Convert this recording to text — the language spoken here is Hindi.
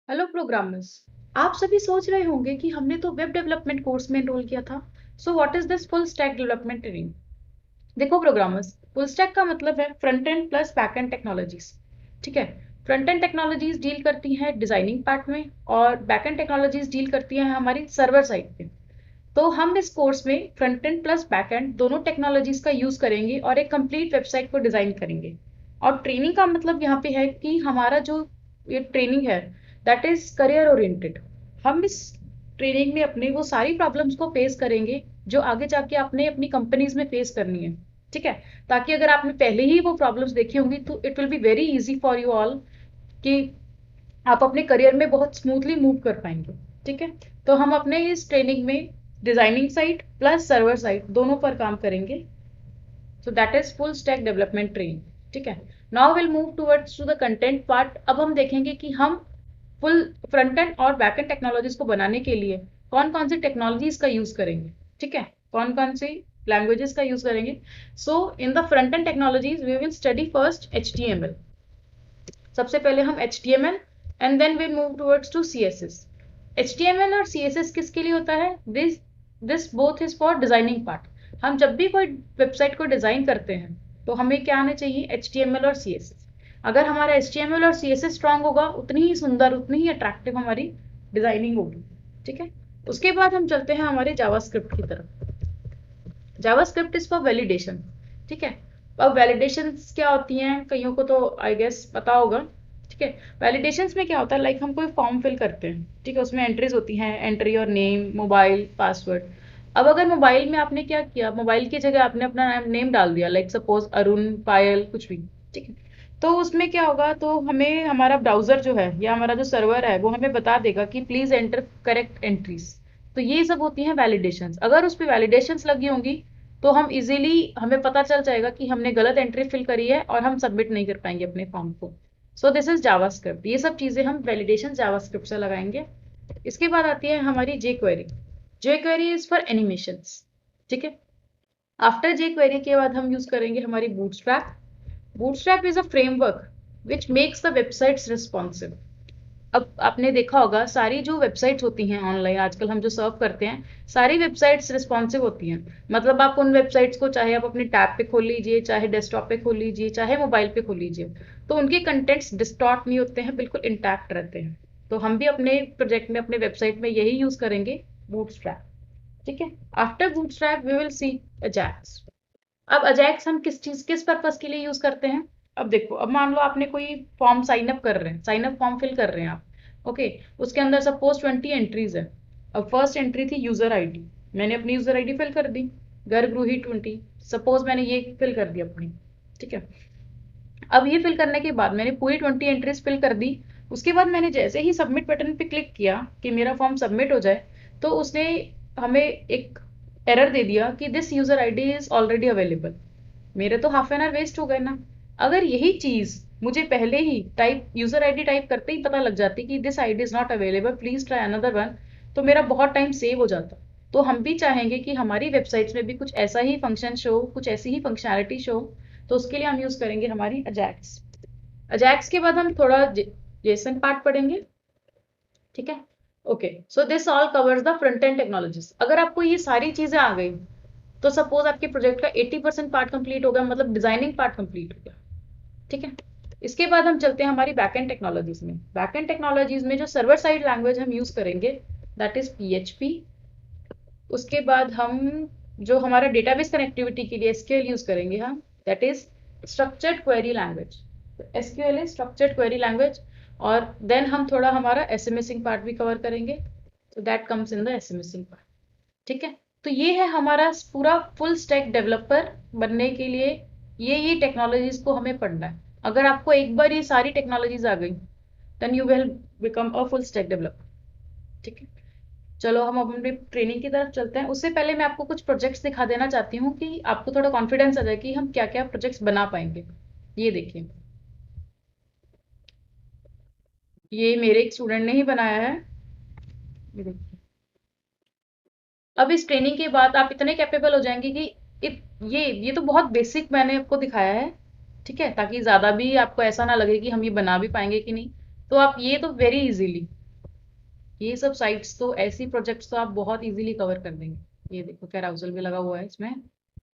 Hello programmers. आप सभी सोच रहे होंगे कि हमने तो वेब डेवलपमेंट कोर्स में एनरोल किया था। So what is this full stack development training? देखो प्रोग्रामर्स, फुल स्टैक का मतलब है front end plus back end technologies. ठीक है। फ्रंट एंड टेक्नोलॉजीज डील करती हैं डिजाइनिंग पार्ट में, और बैक एंड टेक्नोलॉजीज डील करती हैं हमारी सर्वर साइड पे। तो हम इस कोर्स में front end plus back and दोनों टेक्नोलॉजीज का यूज करेंगे और एक कंप्लीट वेबसाइट को डिजाइन करेंगे। और ट्रेनिंग का मतलब यहाँ पे है कि हमारा जो ये ट्रेनिंग है दैट इज करियर ओरिएंटेड। हम इस ट्रेनिंग में अपने वो सारी प्रॉब्लम्स को फेस करेंगे जो आगे जाके आपने अपनी कंपनीज में फेस करनी है। ठीक है। ताकि अगर आपने पहले ही वो प्रॉब्लम्स देखी होंगी तो it will be very easy for you all कि आप अपने करियर में बहुत स्मूथली मूव कर पाएंगे। ठीक है। तो हम अपने इस ट्रेनिंग में designing side plus server side दोनों पर काम करेंगे। So that is full stack development training. ठीक है। Now will move towards to the content part. अब हम देखेंगे कि हम फुल फ्रंट एंड और बैक एंड टेक्नोलॉजीज को बनाने के लिए कौन कौन सी टेक्नोलॉजीज का यूज करेंगे। ठीक है। कौन कौन सी लैंग्वेजेस का यूज करेंगे। So in the front end technologies we will study first HTML। सबसे पहले हम HTML and then will move towards to CSS। HTML और CSS किसके लिए होता है? This both is for designing part. हम जब भी कोई वेबसाइट को डिजाइन करते हैं तो हमें क्या आना चाहिए? HTML और CSS। अगर हमारा HTML और CSS स्ट्रांग होगा उतनी ही सुंदर उतनी ही अट्रैक्टिव हमारी डिजाइनिंग होगी। ठीक है। उसके बाद हम चलते हैं हमारे जावास्क्रिप्ट की तरफ। JavaScript is for validation. ठीक है। अब वैलिडेशन क्या होती हैं कईयों को तो आई गेस पता होगा। ठीक है। वैलिडेशंस में क्या होता है, लाइक हम कोई फॉर्म फिल करते हैं। ठीक है। उसमें एंट्रीज होती हैं, entry your name, mobile, password. अब अगर मोबाइल में आपने क्या किया, मोबाइल की जगह आपने अपना नेम डाल दिया, लाइक सपोज अरुण, पायल, कुछ भी। ठीक है। तो उसमें क्या होगा, तो हमें हमारा ब्राउजर जो है या हमारा जो सर्वर है वो हमें बता देगा कि प्लीज एंटर करेक्ट एंट्रीज। तो ये सब होती हैं वैलिडेशंस। अगर उस पर वैलिडेशंस लगी होंगी तो हम इजीली हमें पता चल जाएगा कि हमने गलत एंट्री फिल करी है और हम सबमिट नहीं कर पाएंगे अपने फॉर्म को। So this is JavaScript. ये सब चीजें हम वैलिडेशन जावास्क्रिप्ट से लगाएंगे। इसके बाद आती है हमारी jQuery. JQuery is for animations. ठीक है। आफ्टर जे क्वेरी के बाद हम यूज करेंगे हमारी bootstrap. Bootstrap is a framework which makes the websites responsive. अब आपने देखा होगा सारी जो वेबसाइट्स होती हैं ऑनलाइन आजकल हम जो सर्व करते हैं सारी वेबसाइट्स रिस्पॉन्सिव होती हैं। मतलब आप उन वेबसाइट्स को चाहे आप अपनी टैब पे खोल लीजिए, चाहे डेस्कटॉप पे खोल लीजिए, चाहे मोबाइल पे खोल लीजिए, तो उनके कंटेंट्स डिस्टॉर्ट नहीं होते हैं, बिल्कुल इंटैक्ट रहते हैं। तो हम भी अपने प्रोजेक्ट में अपने वेबसाइट में यही यूज करेंगे, बूटस्ट्रैप। ठीक है। After Bootstrap we will see AJAX. अब अजैक्स हम किस पर्पस के लिए यूज करते हैं? अब देखो, अब मान लो आपने कोई फॉर्म साइन अप कर रहे हैं, साइन अप फॉर्म फिल कर रहे हैं आप। ओके। उसके अंदर सपोज 20 एंट्रीज है। अब फर्स्ट एंट्री थी यूजर आईडी। मैंने अपनी यूजर आईडी फिल कर दी, गर्भरूही 20। सपोज मैंने ये फिल कर दी अपनी। ठीक है। अब ये फिल करने के बाद मैंने पूरी 20 एंट्रीज फिल कर दी। उसके बाद मैंने जैसे ही सबमिट बटन पे क्लिक किया कि मेरा फॉर्म सबमिट हो जाए, तो उसने हमें एक एरर दे दिया कि this user ID is already available. मेरे तो हाफ एन आवर वेस्ट हो गए ना। अगर यही चीज मुझे पहले ही टाइप यूजर आईडी टाइप करते ही पता लग जाती कि this ID is not available, please try another one, तो मेरा बहुत टाइम सेव हो जाता। तो हम भी चाहेंगे कि हमारी वेबसाइट्स में भी कुछ ऐसा ही फंक्शन शो, कुछ ऐसी ही फंक्शनैलिटी शो। तो उसके लिए हम यूज करेंगे हमारी अजैक्स। अजैक्स के बाद हम थोड़ा जेसन पार्ट पढ़ेंगे। ठीक है। Okay. So this all covers the front end technologies. अगर आपको ये सारी चीजें आ गई तो सपोज आपके प्रोजेक्ट का 80% पार्ट कंप्लीट हो गया, मतलब डिजाइनिंग पार्ट कंप्लीट हो गया। ठीक है। इसके बाद हम चलते हैं हमारी बैकएंड टेक्नोलॉजीज में। बैकएंड टेक्नोलॉजीज में जो सर्वर साइड लैंग्वेज हम यूज करेंगे दैट इज PHP। उसके बाद हम जो हमारा डेटाबेस कनेक्टिविटी के लिए SQL यूज करेंगे हम, that is structured query language. SQL is structured query language. और देन हम थोड़ा हमारा एसएमएसिंग पार्ट भी कवर करेंगे। तो that comes in the SMSing part. ठीक है। तो ये है हमारा पूरा फुल स्टैक डेवलपर बनने के लिए ये टेक्नोलॉजीज को हमें पढ़ना है। अगर आपको एक बार ये सारी टेक्नोलॉजीज आ गई then you will become a full stack developer. ठीक है। चलो हम अब अपनी ट्रेनिंग की तरफ चलते हैं। उससे पहले मैं आपको कुछ प्रोजेक्ट्स दिखा देना चाहती हूँ कि आपको थोड़ा कॉन्फिडेंस आ जाए कि हम क्या क्या प्रोजेक्ट्स बना पाएंगे। ये देखिए, ये मेरे एक स्टूडेंट ने ही बनाया है। ये देखिए। अब इस ट्रेनिंग के बाद आप इतने कैपेबल हो जाएंगे कि ये तो बहुत बेसिक मैंने आपको दिखाया है। ठीक है। ताकि ज्यादा भी आपको ऐसा ना लगे कि हम ये बना भी पाएंगे कि नहीं। तो आप ये तो वेरी इजीली ये सब साइट्स तो ऐसी प्रोजेक्ट्स तो आप बहुत इजीली कवर कर देंगे। ये देखो कैराउजल भी लगा हुआ है इसमें।